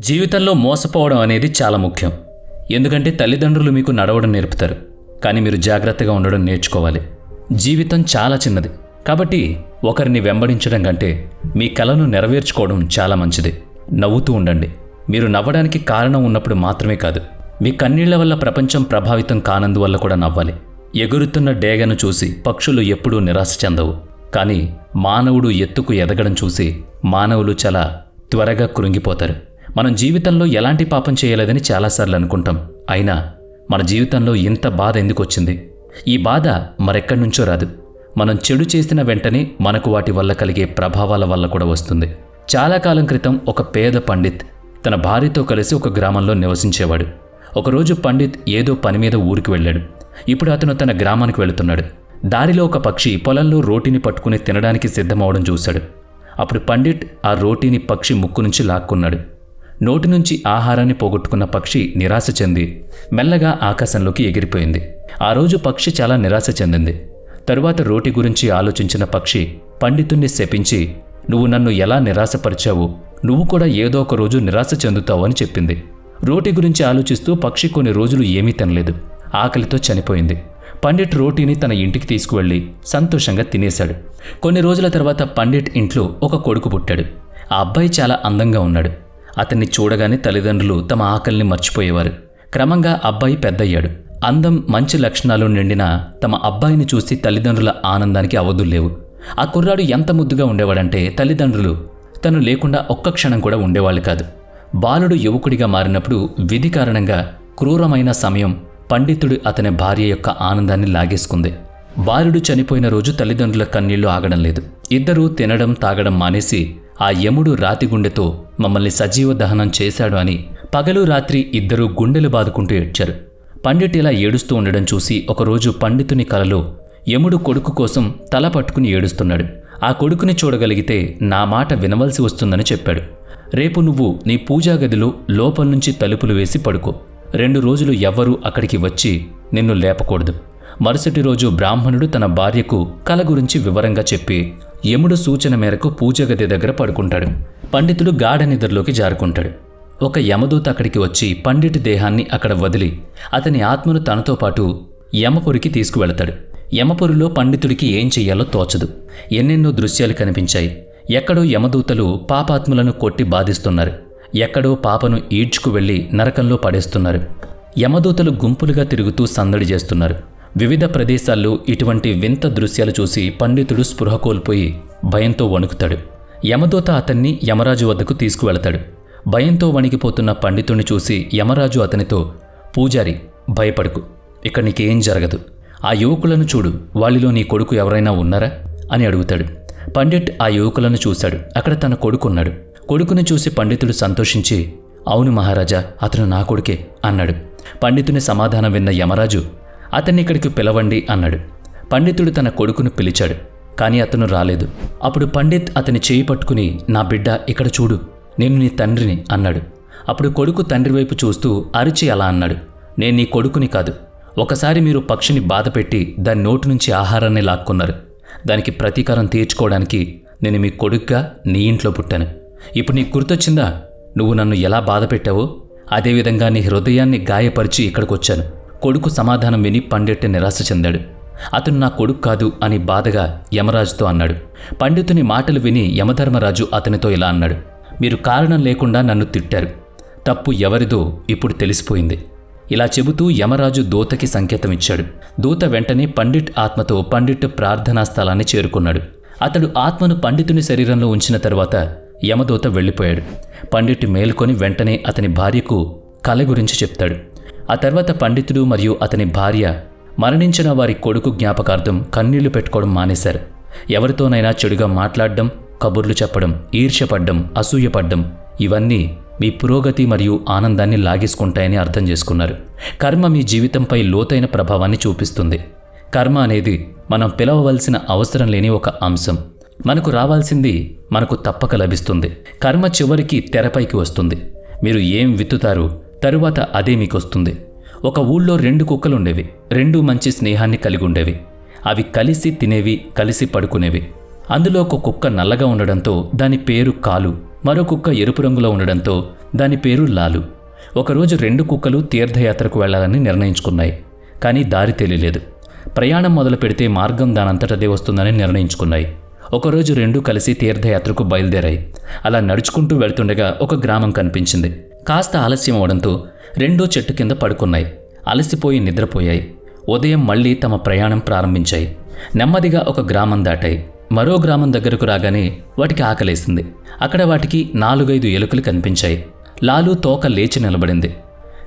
జీవితంలో మోసపోవడం అనేది చాలా ముఖ్యం. ఎందుకంటే తల్లిదండ్రులు మీకు నడవడం నేర్పుతారు, కానీ మీరు జాగ్రత్తగా ఉండడం నేర్చుకోవాలి. జీవితం చాలా చిన్నది, కాబట్టి ఒకరిని వెంబడించడం కంటే మీ కలను నెరవేర్చుకోవడం చాలా మంచిది. నవ్వుతూ ఉండండి. మీరు నవ్వడానికి కారణం ఉన్నప్పుడు మాత్రమే కాదు, మీ కన్నీళ్ల వల్ల ప్రపంచం ప్రభావితం కానందువల్ల కూడా నవ్వాలి. ఎగురుతున్న డేగను చూసి పక్షులు ఎప్పుడూ నిరాశ చెందవు, కానీ మానవుడు ఎత్తుకు ఎదగడం చూసి మానవులు చాలా త్వరగా కృంగిపోతారు. మనం జీవితంలో ఎలాంటి పాపం చేయలేదని చాలాసార్లు అనుకుంటాం, అయినా మన జీవితంలో ఇంత బాధ ఎందుకు వచ్చింది? ఈ బాధ మరెక్కడి నుంచో రాదు. మనం చెడు చేసిన వెంటనే మనకు వాటి వల్ల కలిగే ప్రభావాల వల్ల కూడా వస్తుంది. చాలా కాలం క్రితం ఒక పేద పండిత్ తన భార్యతో కలిసి ఒక గ్రామంలో నివసించేవాడు. ఒకరోజు పండిత్ ఏదో పని మీద ఊరికి వెళ్ళాడు. ఇప్పుడు అతను తన గ్రామానికి వెళుతున్నాడు. దారిలో ఒక పక్షి పొలంలో రోటీని పట్టుకుని తినడానికి సిద్ధమవడం చూశాడు. అప్పుడు పండిట్ ఆ రోటీని పక్షి ముక్కు నుంచి లాక్కున్నాడు. నోటి నుంచి ఆహారాన్ని పోగొట్టుకున్న పక్షి నిరాశ చెంది మెల్లగా ఆకాశంలోకి ఎగిరిపోయింది. ఆ రోజు పక్షి చాలా నిరాశ చెందింది. తరువాత రోటి గురించి ఆలోచించిన పక్షి పండితుణ్ణి శపించి, నువ్వు నన్ను ఎలా నిరాశపరిచావు, నువ్వు కూడా ఏదో ఒక రోజు నిరాశ చెందుతావు అని చెప్పింది. రోటి గురించి ఆలోచిస్తూ పక్షి కొన్ని రోజులు ఏమీ తినలేదు. ఆకలితో చనిపోయింది. పండిట్ రోటీని తన ఇంటికి తీసుకువెళ్ళి సంతోషంగా తినేశాడు. కొన్ని రోజుల తర్వాత పండిట్ ఇంట్లో ఒక కొడుకు పుట్టాడు. ఆ అబ్బాయి చాలా అందంగా ఉన్నాడు. అతన్ని చూడగానే తల్లిదండ్రులు తమ ఆకలిని మర్చిపోయేవారు. క్రమంగా అబ్బాయి పెద్దయ్యాడు. అందం, మంచి లక్షణాలు నిండిన తమ అబ్బాయిని చూసి తల్లిదండ్రుల ఆనందానికి అవధుల్లేవు. ఆ కుర్రాడు ఎంత ముద్దుగా ఉండేవాడంటే తల్లిదండ్రులు తను లేకుండా ఒక్క క్షణం కూడా ఉండేవాళ్ళు కాదు. బాలుడు యువకుడిగా మారినప్పుడు విధి కారణంగా క్రూరమైన సమయం పండితుడు అతని భార్య యొక్క ఆనందాన్ని లాగేసుకుంది. బాలుడు చనిపోయిన రోజు తల్లిదండ్రుల కన్నీళ్లు ఆగడం లేదు. ఇద్దరూ తినడం తాగడం మానేసి ఆ యముడు రాతి గుండెతో మమ్మల్ని సజీవ దహనం చేశాడు అని పగలు రాత్రి ఇద్దరూ గుండెలు బాదుకుంటూ ఏడ్చారు. పండిట్ ఇలా ఏడుస్తూ ఉండడం చూసి ఒకరోజు పండితుని కలలో యముడు కొడుకు కోసం తల పట్టుకుని ఏడుస్తున్నాడు. ఆ కొడుకుని చూడగలిగితే నా మాట వినవలసి వస్తుందని చెప్పాడు. రేపు నువ్వు నీ పూజా గదిలో లోపల నుంచి తలుపులు వేసి పడుకో. 2 రోజులు ఎవ్వరూ అక్కడికి వచ్చి నిన్ను లేపకూడదు. మరుసటి రోజు బ్రాహ్మణుడు తన భార్యకు కల గురించి వివరంగా చెప్పి యముడు సూచన మేరకు పూజగది దగ్గర పడుకుంటాడు. పండితుడు గాఢ నిద్రలోకి జారుకుంటాడు. ఒక యమదూత అక్కడికి వచ్చి పండిట్ దేహాన్ని అక్కడ వదిలి అతని ఆత్మను తనతో పాటు యమపురికి తీసుకువెళతాడు. యమపురిలో పండితుడికి ఏం చెయ్యాలో తోచదు. ఎన్నెన్నో దృశ్యాలు కనిపించాయి. ఎక్కడో యమదూతలు పాపాత్ములను కొట్టి బాధిస్తున్నారు. ఎక్కడో పాపను ఈడ్చుకు వెళ్లి నరకంలో పడేస్తున్నారు. యమదూతలు గుంపులుగా తిరుగుతూ సందడి చేస్తున్నారు. వివిధ ప్రదేశాల్లో ఇటువంటి వింత దృశ్యాలు చూసి పండితుడు స్పృహ కోల్పోయి భయంతో వణుకుతాడు. యమదూత అతన్ని యమరాజు వద్దకు తీసుకువెళతాడు. భయంతో వణికిపోతున్న పండితుడిని చూసి యమరాజు అతనితో, పూజారి, భయపడకు, ఇక్కడ నీకేం జరగదు. ఆ యువకులను చూడు, వాళ్ళలో నీ కొడుకు ఎవరైనా ఉన్నారా అని అడుగుతాడు. పండిట్ ఆ యువకులను చూశాడు. అక్కడ తన కొడుకున్నాడు. కొడుకుని చూసి పండితుడు సంతోషించి, అవును మహారాజా, అతను నా కొడుకే అన్నాడు. పండితుని సమాధానం విన్న యమరాజు, అతన్ని ఇక్కడికి పిలవండి అన్నాడు. పండితుడు తన కొడుకును పిలిచాడు, కానీ అతను రాలేదు. అప్పుడు పండిత్ అతని చేయి పట్టుకుని, నా బిడ్డ ఇక్కడ చూడు, నేను నీ తండ్రిని అన్నాడు. అప్పుడు కొడుకు తండ్రి వైపు చూస్తూ అరిచి అలా అన్నాడు, నేను నీ కొడుకుని కాదు. ఒకసారి మీరు పక్షిని బాధపెట్టి దాని నోటి నుంచి ఆహారాన్ని లాక్కున్నారు. దానికి ప్రతీకారం తీర్చుకోవడానికి నేను మీ కొడుగ్గా నీ ఇంట్లో పుట్టాను. ఇప్పుడు నీకు గుర్తొచ్చిందా? నువ్వు నన్ను ఎలా బాధ పెట్టావో అదేవిధంగా నీ హృదయాన్ని గాయపరిచి ఇక్కడికొచ్చాను. కొడుకు సమాధానం విని పండిట్ నిరాశ చెందాడు. అతను నా కొడుకు కాదు అని బాధగా యమరాజుతో అన్నాడు. పండితుని మాటలు విని యమధర్మరాజు అతనితో ఇలా అన్నాడు, మీరు కారణం లేకుండా నన్ను తిట్టారు. తప్పు ఎవరిదో ఇప్పుడు తెలిసిపోయింది. ఇలా చెబుతూ యమరాజు దూతకి సంకేతం ఇచ్చాడు. దూత వెంటనే పండిట్ ఆత్మతో పండిట్ ప్రార్థనా స్థలాన్ని చేరుకున్నాడు. అతడు ఆత్మను పండితుని శరీరంలో ఉంచిన తరువాత యమదూత వెళ్ళిపోయాడు. పండిట్ మేల్కొని వెంటనే అతని భార్యకు కల గురించి చెప్తాడు. ఆ తర్వాత పండితుడు మరియు అతని భార్య మరణించిన వారి కొడుకు జ్ఞాపకార్థం కన్నీళ్లు పెట్టుకోవడం మానేశారు. ఎవరితోనైనా చెడుగా మాట్లాడడం, కబుర్లు చెప్పడం, ఈర్ష్యపడ్డం, అసూయపడ్డం ఇవన్నీ మీ పురోగతి మరియు ఆనందాన్ని లాగేసుకుంటాయని అర్థం చేసుకున్నారు. కర్మ మీ జీవితంపై లోతైన ప్రభావాన్ని చూపిస్తుంది. కర్మ అనేది మనం పిలవవలసిన అవసరం లేని ఒక అంశం. మనకు రావాల్సింది మనకు తప్పక లభిస్తుంది. కర్మ చివరికి తెరపైకి వస్తుంది. మీరు ఏం విత్తుతారో తరువాత అదే మీకు వస్తుంది. ఒక ఊళ్ళో 2 కుక్కలుండేవి. 2 మంచి స్నేహాన్ని కలిగి ఉండేవి. అవి కలిసి తినేవి, కలిసి పడుకునేవి. అందులో ఒక కుక్క నల్లగా ఉండడంతో దాని పేరు కాలు, మరో కుక్క ఎరుపు రంగులో ఉండడంతో దాని పేరు లాలు. ఒకరోజు 2 కుక్కలు తీర్థయాత్రకు వెళ్లాలని నిర్ణయించుకున్నాయి. కానీ దారి తెలియలేదు. ప్రయాణం మొదలు పెడితే మార్గం దానంతటదే వస్తుందని నిర్ణయించుకున్నాయి. ఒకరోజు 2 కలిసి తీర్థయాత్రకు బయలుదేరాయి. అలా నడుచుకుంటూ వెళ్తుండగా ఒక గ్రామం కనిపించింది. కాస్త ఆలస్యం అవడంతో 2 చెట్టు కింద పడుకున్నాయి. అలసిపోయి నిద్రపోయాయి. ఉదయం మళ్లీ తమ ప్రయాణం ప్రారంభించాయి. నెమ్మదిగా ఒక గ్రామం దాటాయి. మరో గ్రామం దగ్గరకు రాగానే వాటికి ఆకలేసింది. అక్కడ వాటికి 4-5 ఎలుకలు కనిపించాయి. లాలు తోక లేచి నిలబడింది.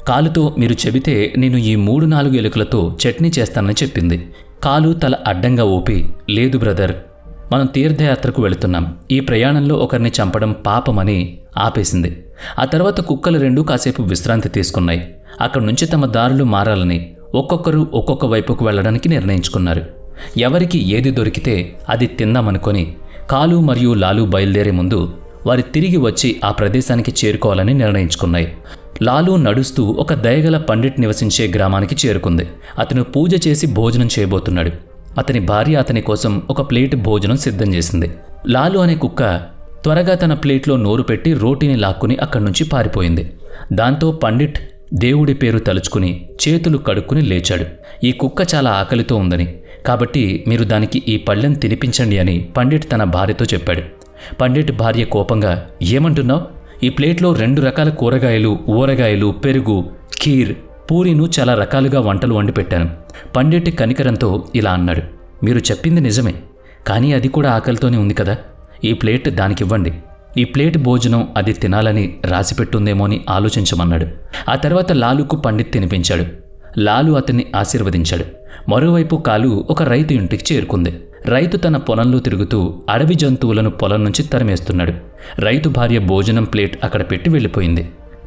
కాలుతో మీరు చెబితే నేను ఈ 3-4 ఎలుకలతో చట్నీ చేస్తానని చెప్పింది. కాలు తల అడ్డంగా ఊపి, లేదు బ్రదర్, మనం తీర్థయాత్రకు వెళుతున్నాం. ఈ ప్రయాణంలో ఒకరిని చంపడం పాపమని ఆపేసింది. ఆ తర్వాత కుక్కలు 2 కాసేపు విశ్రాంతి తీసుకున్నాయి. అక్కడి నుంచి తమ దారులు మారాలని ఒక్కొక్కరు ఒక్కొక్క వైపుకు వెళ్లడానికి నిర్ణయించుకున్నారు. ఎవరికి ఏది దొరికితే అది తిందామనుకొని కాలు మరియు లాలు బయలుదేరే ముందు వారి తిరిగి వచ్చి ఆ ప్రదేశానికి చేరుకోవాలని నిర్ణయించుకున్నాయి. లాలు నడుస్తూ ఒక దయగల పండిట్ నివసించే గ్రామానికి చేరుకుంది. అతను పూజ చేసి భోజనం చేయబోతున్నాడు. అతని భార్య అతని కోసం ఒక ప్లేట్ భోజనం సిద్ధం చేసింది. లాలు అనే కుక్క త్వరగా తన ప్లేట్లో నోరు పెట్టి రోటీని లాక్కుని అక్కడి నుంచి పారిపోయింది. దాంతో పండిట్ దేవుడి పేరు తలుచుకుని చేతులు కడుక్కుని లేచాడు. ఈ కుక్క చాలా ఆకలితో ఉందని, కాబట్టి మీరు దానికి ఈ పళ్ళెం తినిపించండి అని పండిట్ తన భార్యతో చెప్పాడు. పండిట్ భార్య కోపంగా, ఏమంటున్నావు? ఈ ప్లేట్లో 2 రకాల కూరగాయలు, ఊరగాయలు, పెరుగు, ఖీర్, పూరీను చాలా రకాలుగా వంటలు వండి పెట్టాను. పండిట్ కనికరంతో ఇలా అన్నాడు, మీరు చెప్పింది నిజమే, కానీ అది కూడా ఆకలితోనే ఉంది కదా. ఈ ప్లేట్ దానికివ్వండి. ఈ ప్లేట్ భోజనం అది తినాలని రాసిపెట్టుందేమో అని ఆలోచించమన్నాడు. ఆ తర్వాత లాలుకు పండిట్ తినిపించాడు. లాలు అతన్ని ఆశీర్వదించాడు. మరోవైపు కాలు ఒక రైతు ఇంటికి చేరుకుంది. రైతు తన పొలంలో తిరుగుతూ అడవి జంతువులను పొలం నుంచి తరిమేస్తున్నాడు. రైతు భార్య భోజనం ప్లేట్ అక్కడ పెట్టి వెళ్ళిపోయింది.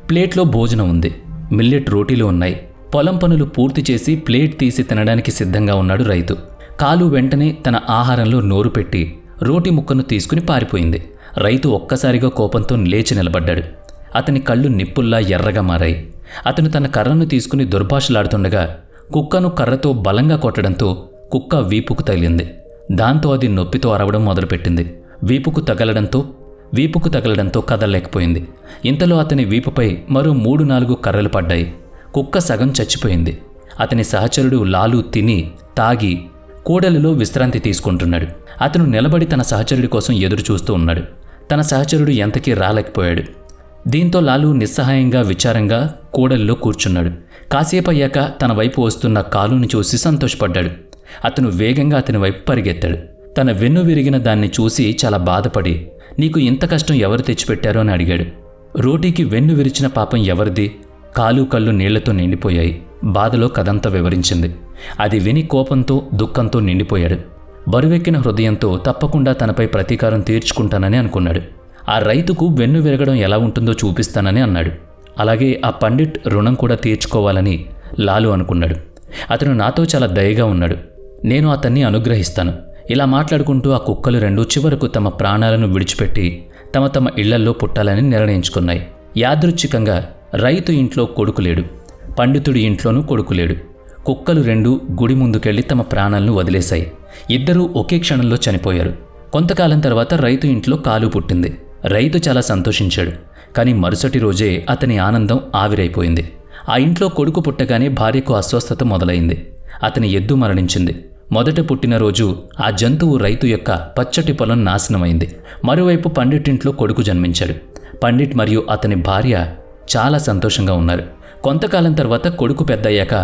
ప్లేట్లో భోజనం ఉంది. మిల్లెట్ రోటీలు ఉన్నాయి. పొలం పనులు పూర్తి చేసి ప్లేట్ తీసి తినడానికి సిద్ధంగా ఉన్నాడు రైతు. కాలు వెంటనే తన ఆహారంలో నోరు పెట్టి రోటీ ముక్కను తీసుకుని పారిపోయింది. రైతు ఒక్కసారిగా కోపంతో లేచి నిలబడ్డాడు. అతని కళ్ళు నిప్పుల్లా ఎర్రగా మారాయి. అతను తన కర్రను తీసుకుని దుర్భాషలాడుతుండగా కుక్కను కర్రతో బలంగా కొట్టడంతో కుక్క వీపుకు తగిలింది. దాంతో అది నొప్పితో అరవడం మొదలుపెట్టింది. వీపుకు తగలడంతో కదలలేకపోయింది. ఇంతలో అతని వీపుపై మరో 3-4 కర్రలు పడ్డాయి. కుక్క సగం చచ్చిపోయింది. అతని సహచరుడు లాలు తిని తాగి కూడలిలో విశ్రాంతి తీసుకుంటున్నాడు. అతను నిలబడి తన సహచరుడి కోసం ఎదురు చూస్తూ ఉన్నాడు. తన సహచరుడు ఎంతకీ రాలేకపోయాడు. దీంతో లాలు నిస్సహాయంగా విచారంగా కూడలిలో కూర్చున్నాడు. కాసేపు అయ్యాక తన వైపు వస్తున్న కాలుని చూసి సంతోషపడ్డాడు. అతను వేగంగా అతని వైపు పరిగెత్తాడు. తన వెన్ను విరిగిన దాన్ని చూసి చాలా బాధపడి, నీకు ఇంత కష్టం ఎవరు తెచ్చిపెట్టారో అని అడిగాడు. రోటీకి వెన్ను విరిచిన పాపం ఎవరిది? కాలు కళ్ళు నీళ్లతో నిండిపోయాయి. బాధలో కథంతా వివరించింది. అది విని కోపంతో దుఃఖంతో నిండిపోయాడు. బరువెక్కిన హృదయంతో తప్పకుండా తనపై ప్రతీకారం తీర్చుకుంటానని అనుకున్నాడు. ఆ రైతుకు వెన్ను విరగడం ఎలా ఉంటుందో చూపిస్తానని అన్నాడు. అలాగే ఆ పండిట్ రుణం కూడా తీర్చుకోవాలని లాలు అనుకున్నాడు. అతను నాతో చాలా దయగా ఉన్నాడు, నేను అతన్ని అనుగ్రహిస్తాను. ఇలా మాట్లాడుకుంటూ ఆ కుక్కలు 2 చివరకు తమ ప్రాణాలను విడిచిపెట్టి తమ ఇళ్లల్లో పుట్టాలని నిర్ణయించుకున్నాయి. యాదృచ్ఛికంగా రైతు ఇంట్లో కొడుకు లేడు, పండితుడి ఇంట్లోనూ కొడుకు లేడు. కుక్కలు 2 గుడి ముందుకెళ్లి తమ ప్రాణాలను వదిలేశాయి. ఇద్దరూ ఒకే క్షణంలో చనిపోయారు. కొంతకాలం తర్వాత రైతు ఇంట్లో కాలు పుట్టింది. రైతు చాలా సంతోషించాడు. కానీ మరుసటి రోజే అతని ఆనందం ఆవిరైపోయింది. ఆ ఇంట్లో కొడుకు పుట్టగానే భార్యకు అస్వస్థత మొదలైంది. అతని ఎద్దు మరణించింది. మొదట పుట్టినరోజు ఆ జంతువు రైతు యొక్క పచ్చటి పొలం నాశనమైంది. మరోవైపు పండిట్ ఇంట్లో కొడుకు జన్మించాడు. పండిట్ మరియు అతని భార్య చాలా సంతోషంగా ఉన్నారు. కొంతకాలం తర్వాత కొడుకు పెద్దయ్యాక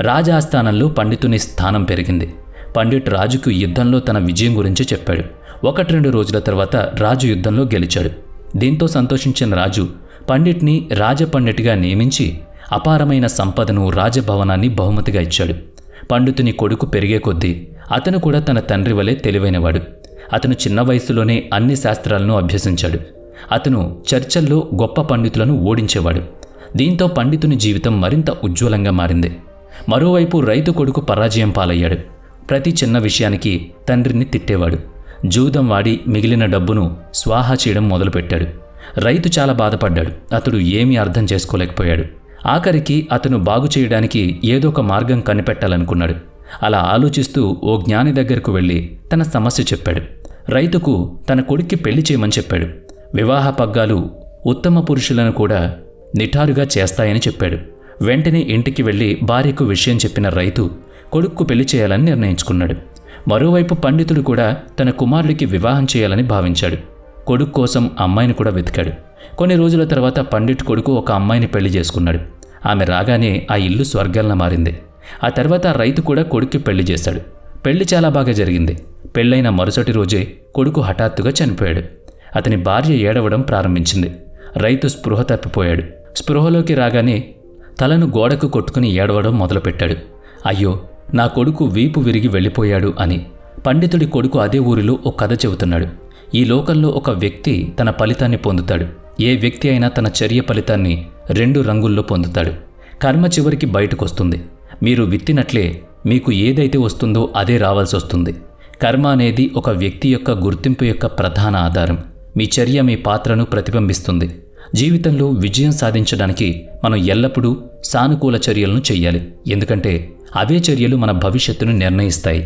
రాజాస్థానంలో పండితుని స్థానం పెరిగింది. పండిట్ రాజుకు యుద్ధంలో తన విజయం గురించి చెప్పాడు. 1-2 రోజుల తర్వాత రాజు యుద్ధంలో గెలిచాడు. దీంతో సంతోషించిన రాజు పండిట్ని రాజపండిట్గా నియమించి అపారమైన సంపదను, రాజభవనాన్ని బహుమతిగా ఇచ్చాడు. పండితుని కొడుకు పెరిగే కొద్దీ అతను కూడా తన తండ్రి వలె తెలివైనవాడు. అతను చిన్న వయసులోనే అన్ని శాస్త్రాలను అభ్యసించాడు. అతను చర్చల్లో గొప్ప పండితులను ఓడించేవాడు. దీంతో పండితుని జీవితం మరింత ఉజ్వలంగా మారింది. మరోవైపు రైతు కొడుకు పరాజయం పాలయ్యాడు. ప్రతి చిన్న విషయానికి తండ్రిని తిట్టేవాడు. జూదం వాడి మిగిలిన డబ్బును స్వాహా చేయడం మొదలుపెట్టాడు. రైతు చాలా బాధపడ్డాడు. అతడు ఏమీ అర్థం చేసుకోలేకపోయాడు. ఆఖరికి అతను బాగు చేయడానికి ఏదో ఒక మార్గం కనిపెట్టాలనుకున్నాడు. అలా ఆలోచిస్తూ ఓ జ్ఞాని దగ్గరకు వెళ్ళి తన సమస్య చెప్పాడు. రైతుకు తన కొడుక్కి పెళ్లి చేయమని చెప్పాడు. వివాహ పగ్గాలు ఉత్తమ పురుషులను కూడా నిఠారుగా చేస్తాయని చెప్పాడు. వెంటనే ఇంటికి వెళ్ళి భార్యకు విషయం చెప్పిన రైతు కొడుక్కు పెళ్లి చేయాలని నిర్ణయించుకున్నాడు. మరోవైపు పండితుడు కూడా తన కుమారుడికి వివాహం చేయాలని భావించాడు. కొడుకు కోసం అమ్మాయిని కూడా వెతికాడు. కొన్ని రోజుల తర్వాత పండిట్ కొడుకు ఒక అమ్మాయిని పెళ్లి చేసుకున్నాడు. ఆమె రాగానే ఆ ఇల్లు స్వర్గంలా మారింది. ఆ తర్వాత రైతు కూడా కొడుక్కి పెళ్లి చేశాడు. పెళ్లి చాలా బాగా జరిగింది. పెళ్ళైన మరుసటి రోజే కొడుకు హఠాత్తుగా చనిపోయాడు. అతని భార్య ఏడవడం ప్రారంభించింది. రైతు స్పృహ తప్పిపోయాడు. స్పృహలోకి రాగానే తలను గోడకు కొట్టుకుని ఏడవడం మొదలుపెట్టాడు. అయ్యో, నా కొడుకు వీపు విరిగి వెళ్ళిపోయాడు అని. పండితుడి కొడుకు అదే ఊరిలో ఒక కథ చెబుతున్నాడు. ఈ లోకంలో ఒక వ్యక్తి తన ఫలితాన్ని పొందుతాడు. ఏ వ్యక్తి అయినా తన చర్య ఫలితాన్ని 2 రంగుల్లో పొందుతాడు. కర్మ చివరికి బయటకొస్తుంది. మీరు విత్తినట్లే మీకు ఏదైతే వస్తుందో అదే రావాల్సి వస్తుంది. కర్మ అనేది ఒక వ్యక్తి యొక్క గుర్తింపు యొక్క ప్రధాన ఆధారం. మీ చర్య మీ పాత్రను ప్రతిబింబిస్తుంది. జీవితంలో విజయం సాధించడానికి మనం ఎల్లప్పుడూ సానుకూల చర్యలను చేయాలి. ఎందుకంటే అవే చర్యలు మన భవిష్యత్తును నిర్ణయిస్తాయి.